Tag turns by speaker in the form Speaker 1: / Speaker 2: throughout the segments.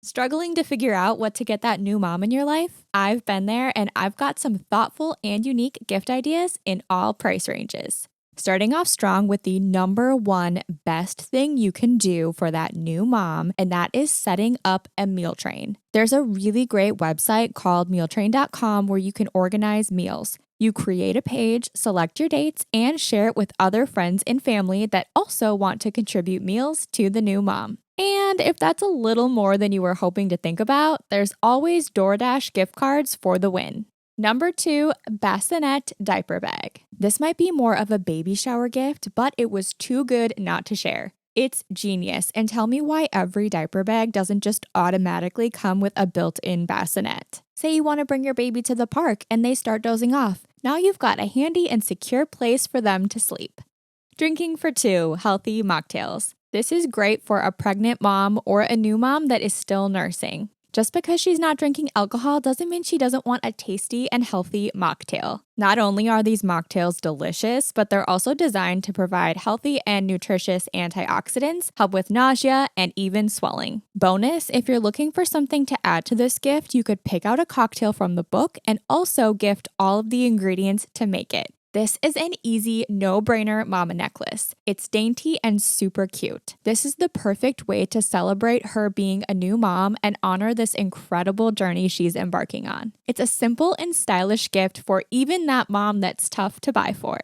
Speaker 1: Struggling to figure out what to get that new mom in your life? I've been there and I've got some thoughtful and unique gift ideas in all price ranges. Starting off strong with the number one best thing you can do for that new mom, and that is setting up a meal train. There's a really great website called mealtrain.com where you can organize meals. You create a page, select your dates, and share it with other friends and family that also want to contribute meals to the new mom. And if that's a little more than you were hoping to think about, there's always DoorDash gift cards for the win. Number 2, bassinet diaper bag. This might be more of a baby shower gift, but it was too good not to share. It's genius, and tell me why every diaper bag doesn't just automatically come with a built-in bassinet. Say you want to bring your baby to the park and they start dozing off. Now you've got a handy and secure place for them to sleep. Drinking for 2, healthy mocktails. This is great for a pregnant mom or a new mom that is still nursing. Just because she's not drinking alcohol doesn't mean she doesn't want a tasty and healthy mocktail. Not only are these mocktails delicious, but they're also designed to provide healthy and nutritious antioxidants, help with nausea, and even swelling. Bonus, if you're looking for something to add to this gift, you could pick out a cocktail from the book and also gift all of the ingredients to make it. This is an easy, no-brainer mama necklace. It's dainty and super cute. This is the perfect way to celebrate her being a new mom and honor this incredible journey she's embarking on. It's a simple and stylish gift for even that mom that's tough to buy for.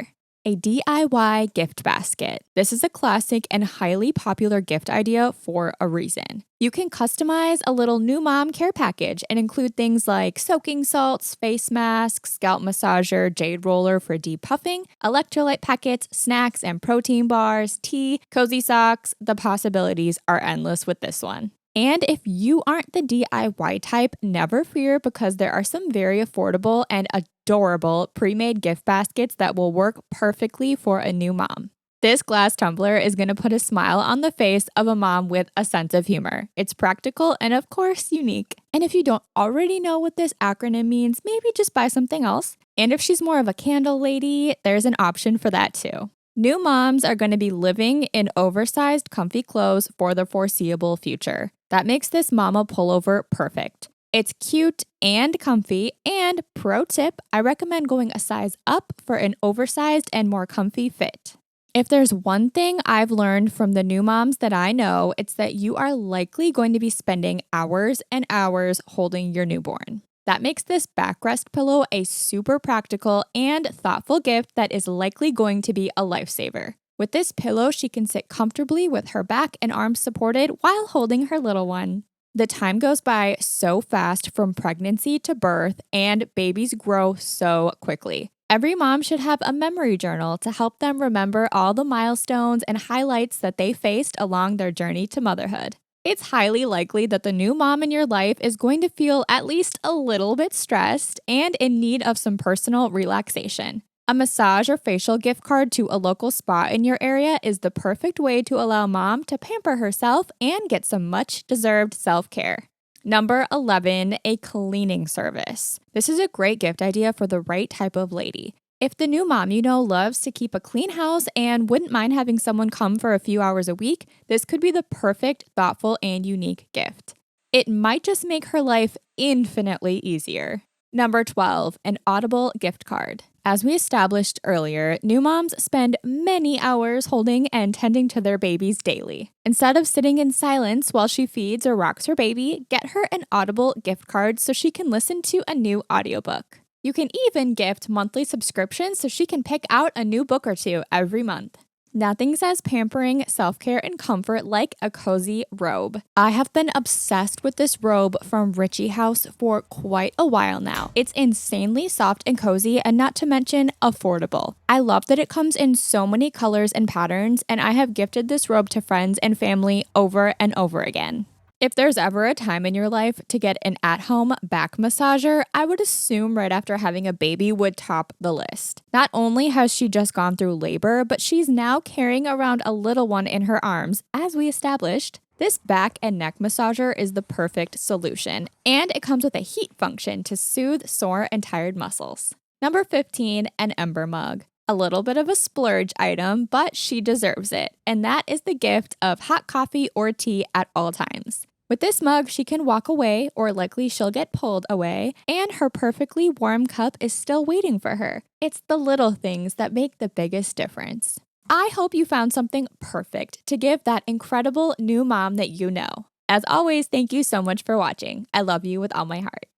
Speaker 1: A DIY gift basket. This is a classic and highly popular gift idea for a reason. You can customize a little new mom care package and include things like soaking salts, face masks, scalp massager, jade roller for depuffing, electrolyte packets, snacks and protein bars, tea, cozy socks. The possibilities are endless with this one. And if you aren't the DIY type, never fear, because there are some very affordable and adorable pre-made gift baskets that will work perfectly for a new mom. This glass tumbler is going to put a smile on the face of a mom with a sense of humor. It's practical and, of course, unique. And if you don't already know what this acronym means, maybe just buy something else. And if she's more of a candle lady, there's an option for that too. New moms are going to be living in oversized, comfy clothes for the foreseeable future. That makes this mama pullover perfect. It's cute and comfy, and pro tip, I recommend going a size up for an oversized and more comfy fit. If there's one thing I've learned from the new moms that I know, it's that you are likely going to be spending hours and hours holding your newborn. That makes this backrest pillow a super practical and thoughtful gift that is likely going to be a lifesaver. With this pillow, she can sit comfortably with her back and arms supported while holding her little one. The time goes by so fast from pregnancy to birth, and babies grow so quickly. Every mom should have a memory journal to help them remember all the milestones and highlights that they faced along their journey to motherhood. It's highly likely that the new mom in your life is going to feel at least a little bit stressed and in need of some personal relaxation. A massage or facial gift card to a local spa in your area is the perfect way to allow mom to pamper herself and get some much-deserved self-care. Number 11, a cleaning service. This is a great gift idea for the right type of lady. If the new mom you know loves to keep a clean house and wouldn't mind having someone come for a few hours a week, this could be the perfect, thoughtful, and unique gift. It might just make her life infinitely easier. Number 12, an Audible gift card. As we established earlier, new moms spend many hours holding and tending to their babies daily. Instead of sitting in silence while she feeds or rocks her baby, get her an Audible gift card so she can listen to a new audiobook. You can even gift monthly subscriptions so she can pick out a new book or two every month. Nothing says pampering, self-care, and comfort like a cozy robe. I have been obsessed with this robe from Richie House for quite a while now. It's insanely soft and cozy, and not to mention affordable. I love that it comes in so many colors and patterns, and I have gifted this robe to friends and family over and over again. If there's ever a time in your life to get an at-home back massager, I would assume right after having a baby would top the list. Not only has she just gone through labor, but she's now carrying around a little one in her arms, as we established. This back and neck massager is the perfect solution, and it comes with a heat function to soothe sore and tired muscles. Number 15, an Ember mug. A little bit of a splurge item, but she deserves it, and that is the gift of hot coffee or tea at all times. With this mug, she can walk away, or likely she'll get pulled away, and her perfectly warm cup is still waiting for her. It's the little things that make the biggest difference. I hope you found something perfect to give that incredible new mom that you know. As always, thank you so much for watching. I love you with all my heart.